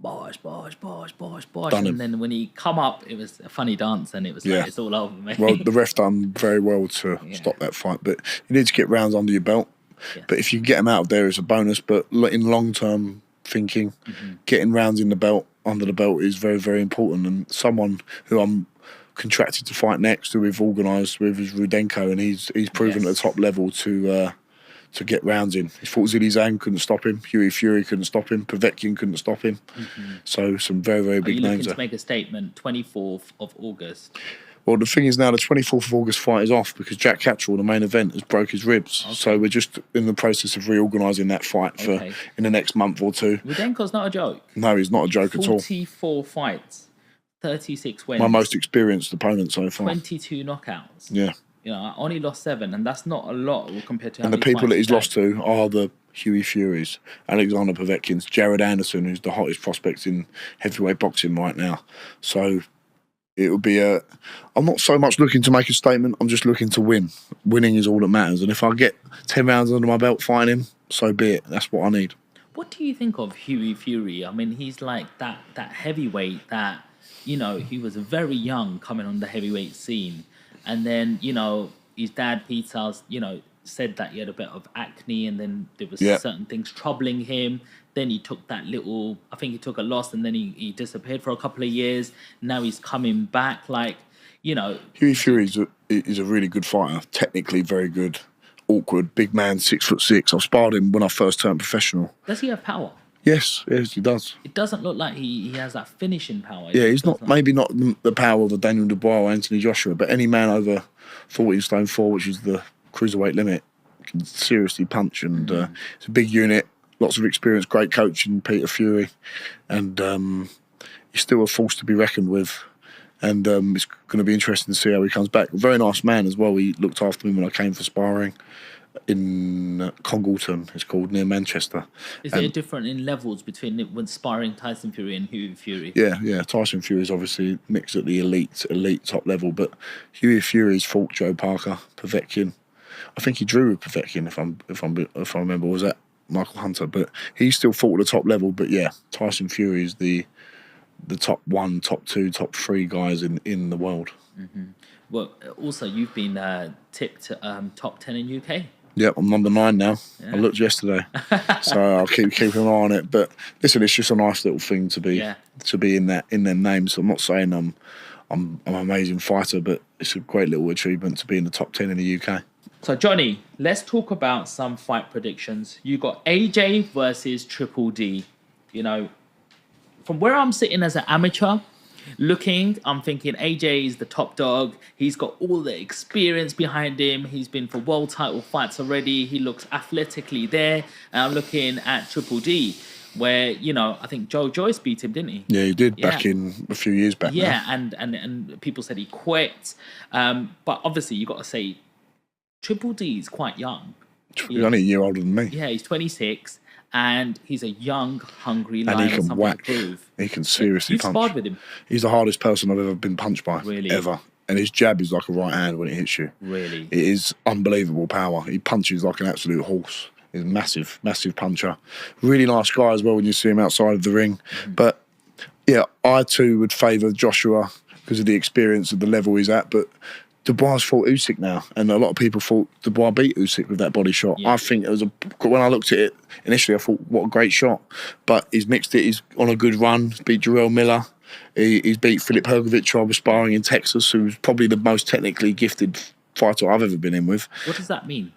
bosh. Done him. And then when he come up, it was a funny dance, and it was Yeah. like, it's all over, mate. Well, the ref done very well to stop that fight, but you need to get rounds under your belt. Yes. But if you get them out of there, it's a bonus. But in long-term thinking, getting rounds in the belt, under the belt, is very, very important. And someone who I'm contracted to fight next, who we've organised with, is Rudenko, and he's proven at the top level to get rounds in. He fought Zili Zhang, couldn't stop him. Hughie Fury couldn't stop him. Povetkin couldn't stop him. So some very, very big names. Are you looking to make a statement? 24th of August. Well, the thing is now the 24th of August fight is off because Jack Catchall, the main event, has broke his ribs. Okay. So we're just in the process of reorganising that fight for in the next month or two. Rudenko's not a joke. No, he's not a joke at all. 44 fights, 36 wins. My most experienced opponent so far. 22 knockouts. Yeah. You know, I only lost 7, and that's not a lot compared to how And the people that he's lost to are the Hughie Furies, Alexander Povetkins, Jared Anderson, who's the hottest prospect in heavyweight boxing right now. So it would be I'm not so much looking to make a statement, I'm just looking to win. Winning is all that matters. And if I get 10 rounds under my belt fighting him, so be it. That's what I need. What do you think of Hughie Fury? I mean, he's like that heavyweight that, you know, he was very young coming on the heavyweight scene. And then, you know, his dad, Peter, you know, said that he had a bit of acne and then there was certain things troubling him. Then he took I think he took a loss and then he disappeared for a couple of years. Now he's coming back, like, you know. Hughie Fury is a really good fighter, technically very good, awkward, big man, 6'6". I've sparred him when I first turned professional. Does he have power? Yes, he does. It doesn't look like he has that finishing power. Yeah, he's not maybe not the power of a Daniel Dubois or Anthony Joshua, but any man over 14 stone 4, which is the cruiserweight limit, can seriously punch. And it's a big unit, lots of experience, great coach in Peter Fury, and he's still a force to be reckoned with. And it's going to be interesting to see how he comes back. A very nice man as well. He looked after me when I came for sparring in Congleton, it's called, near Manchester. Is there different in levels between when sparring Tyson Fury and Hughie Fury? Yeah. Tyson Fury is obviously mixed at the elite top level, but Hughie Fury's fought Joe Parker, Povetkin. I think he drew with Povetkin, if I remember. Was that Michael Hunter? But he still fought at the top level. But yeah, Tyson Fury is the top 1, top 2, top 3 guys in the world. Well, also you've been tipped top 10 in UK. Yep, I'm number 9 now. I looked yesterday, so I'll keep an eye on it. But listen, it's just a nice little thing to be in them names. So I'm not saying I'm an amazing fighter, but it's a great little achievement to be in the top 10 in the UK. So Johnny, let's talk about some fight predictions. You got AJ versus Triple D. You know, from where I'm sitting as an amateur, I'm thinking AJ is the top dog. He's got all the experience behind him. He's been for world title fights already. He looks athletically there. And I'm looking at Triple D, where, you know, I think Joe Joyce beat him, didn't he? Yeah, he did back in a few years back. Yeah, and people said he quit. But obviously, you got to say, Triple D is quite young. He's only a year older than me. Yeah, he's 26. And he's a young, hungry lion. And he can whack. Prove. He can seriously punch. You've sparred with him. He's the hardest person I've ever been punched by. Really? Ever. And his jab is like a right hand when it hits you. Really? It is unbelievable power. He punches like an absolute horse. He's a massive, massive puncher. Really nice guy as well when you see him outside of the ring. But, yeah, I too would favour Joshua because of the experience of the level he's at. But Dubois fought Usyk now, and a lot of people thought Dubois beat Usyk with that body shot. Yeah. I think it was when I looked at it initially, I thought, what a great shot. But he's mixed it. He's on a good run. He's beat Jarrell Miller. He's beat Filip Hrgovic, I was sparring in Texas, who's probably the most technically gifted fighter I've ever been in with. What does that mean?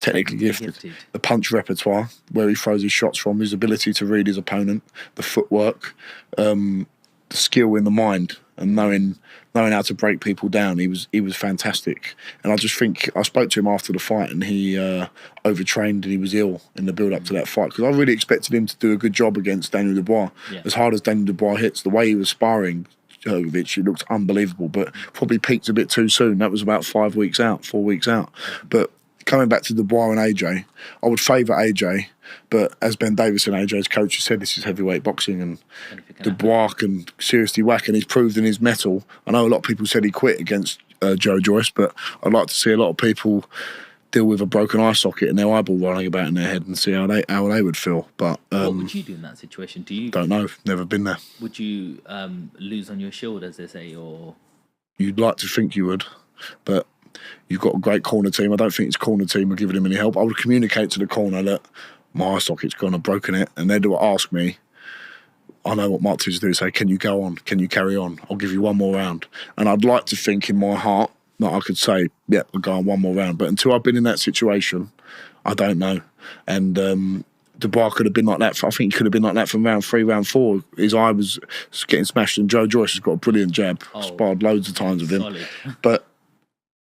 Technically gifted. The punch repertoire, where he throws his shots from, his ability to read his opponent, the footwork, the skill in the mind, and knowing how to break people down. He was fantastic. And I just think, I spoke to him after the fight and he overtrained and he was ill in the build-up to that fight, because I really expected him to do a good job against Daniel Dubois. Yeah. As hard as Daniel Dubois hits, the way he was sparring Hrgovic, he looked unbelievable, but probably peaked a bit too soon. That was about 4 weeks out. But coming back to Dubois and AJ, I would favour AJ, but as Ben Davison, AJ's coach, has said, this is heavyweight boxing and Dubois can seriously whack, and he's proved in his mettle. I know a lot of people said he quit against Joe Joyce, but I'd like to see a lot of people deal with a broken eye socket and their eyeball running about in their head and see how they would feel. But what would you do in that situation? Don't know. Never been there. Would you lose on your shield, as they say, or? You'd like to think you would, but you've got a great corner team. I don't think his corner team are giving him any help. I would communicate to the corner that my eye socket's gone, I've broken it, and they'd ask me. I know what Mark teachers do, say, can you go on? Can you carry on? I'll give you one more round. And I'd like to think in my heart that I could say, yeah, we'll go on one more round. But until I've been in that situation, I don't know. And Dubois could have been like that. I think he could have been like that from round 3, round 4. His eye was getting smashed, and Joe Joyce has got a brilliant jab. Sparred loads of times with him. Solid. But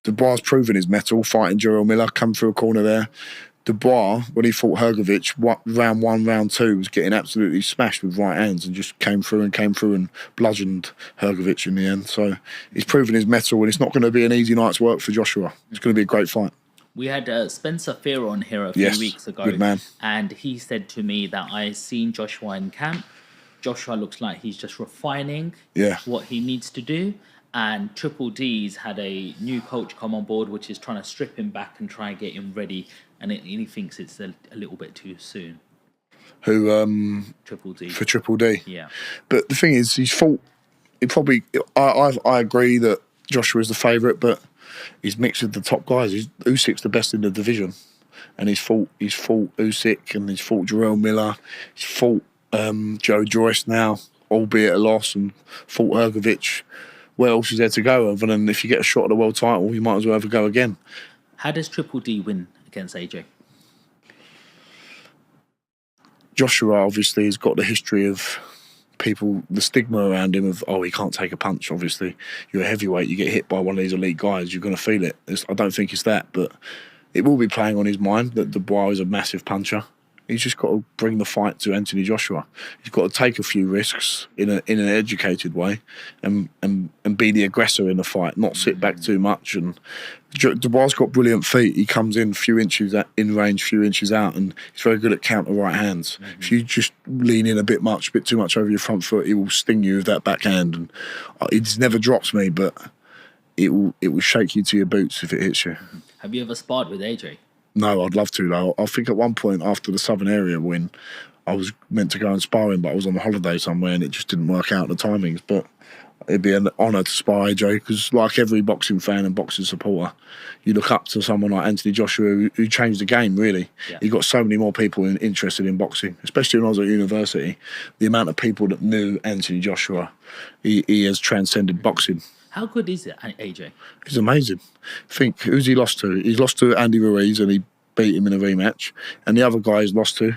Dubois proven his mettle, fighting Jarrell Miller, come through a corner there. Dubois, when he fought Hrgovic, round 1, round 2, was getting absolutely smashed with right hands and just came through and bludgeoned Hrgovic in the end. So he's proven his mettle, and it's not going to be an easy night's work for Joshua. It's going to be a great fight. We had Spencer Fear on here a few weeks ago. Good man. And he said to me that I seen Joshua in camp. Joshua looks like he's just refining what he needs to do. And Triple D's had a new coach come on board, which is trying to strip him back and try and get him ready. And he thinks it's a little bit too soon. Who? Triple D. For Triple D. Yeah. But the thing is, he's fought. He probably. I agree that Joshua is the favourite, but he's mixed with the top guys. Usyk's the best in the division, and he's fought Usyk, and he's fought Jarrell Miller. He's fought Joe Joyce now, albeit a loss, and fought Hrgovic. Where else is there to go other than if you get a shot at the world title, you might as well ever go again. How does Triple D win against AJ? Joshua obviously has got the history of people, the stigma around him of, he can't take a punch. Obviously, you're a heavyweight, you get hit by one of these elite guys, you're going to feel it. I don't think it's that, but it will be playing on his mind that Dubois is a massive puncher. He's just got to bring the fight to Anthony Joshua. He's got to take a few risks in an educated way, and be the aggressor in the fight, not sit back too much. And Dubois got brilliant feet. He comes in a few inches in range, few inches out, and he's very good at counter right hands. Mm-hmm. If you just lean in a bit too much over your front foot, he will sting you with that backhand. And it never drops me, but it will shake you to your boots if it hits you. Have you ever sparred with AJ? No, I'd love to though. I think at one point after the Southern Area win, I was meant to go and spar him, but I was on a holiday somewhere and it just didn't work out the timings. But it'd be an honour to spar AJ because, like every boxing fan and boxing supporter, you look up to someone like Anthony Joshua who changed the game, really. Yeah. He got so many more people interested in boxing, especially when I was at university. The amount of people that knew Anthony Joshua, he has transcended boxing. How good is it, AJ? He's amazing. Think, who's he lost to? He's lost to Andy Ruiz and he beat him in a rematch. And the other guy he's lost to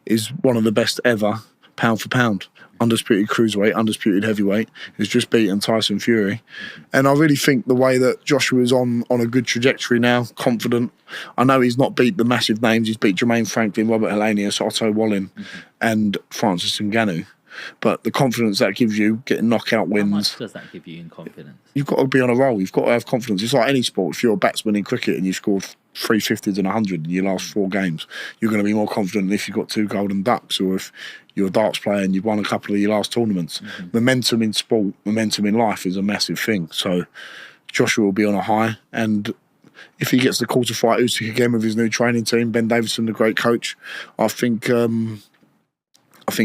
is one of the best ever, pound for pound. Undisputed cruiserweight, undisputed heavyweight. He's just beaten Tyson Fury. And I really think the way that Joshua is on a good trajectory now, confident. I know he's not beat the massive names. He's beat Jermaine Franklin, Robert Helenius, Otto Wallin, and Francis Ngannou. But the confidence that gives you, getting knockout wins. How much does that give you in confidence? You've got to be on a roll. You've got to have confidence. It's like any sport. If you're a batsman in cricket and you scored 350s and 100 in your last 4 games, you're going to be more confident than if you've got 2 golden ducks, or if you're a darts player and you've won a couple of your last tournaments. Mm-hmm. Momentum in sport, momentum in life is a massive thing. So Joshua will be on a high, and if he gets the call to fight Usyk again with his new training team, Ben Davison, the great coach, I think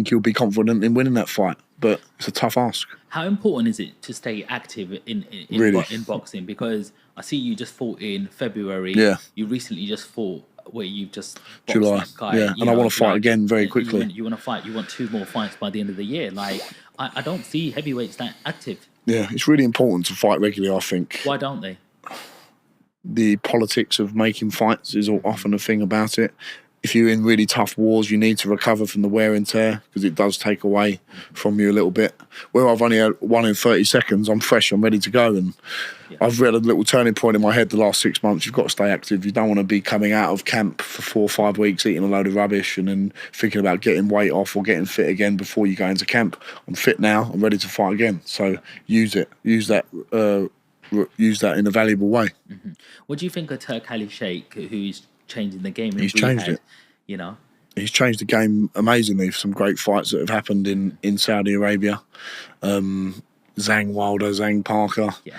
he'll be confident in winning that fight, but it's a tough ask. How important is it to stay active in boxing? Because I see you just fought in February. Yeah. You recently just fought where you've just boxed July. That guy. Yeah, and I want to fight again very quickly. You want to fight. You want 2 more fights by the end of the year. Like, I don't see heavyweights that active. Yeah, it's really important to fight regularly, I think. Why don't they? The politics of making fights is often a thing about it. If you're in really tough wars, you need to recover from the wear and tear because it does take away from you a little bit. Where I've only had 1 in 30 seconds, I'm fresh, I'm ready to go. And I've read a little turning point in my head the last 6 months. You've got to stay active. You don't want to be coming out of camp for 4 or 5 weeks, eating a load of rubbish and then thinking about getting weight off or getting fit again before you go into camp. I'm fit now, I'm ready to fight again. So use it. Use that in a valuable way. Mm-hmm. What do you think of Turk Ali Sheikh, who's changing the game? He's changed it. You know, he's changed the game amazingly. Some great fights that have happened in Saudi Arabia. Zhang Wilder, Zhang Parker. Yeah.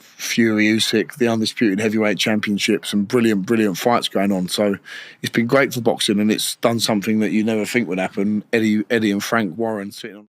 Fury, Usyk, the undisputed heavyweight championships, and brilliant fights going on. So it's been great for boxing, and it's done something that you never think would happen. Eddie and Frank Warren sitting on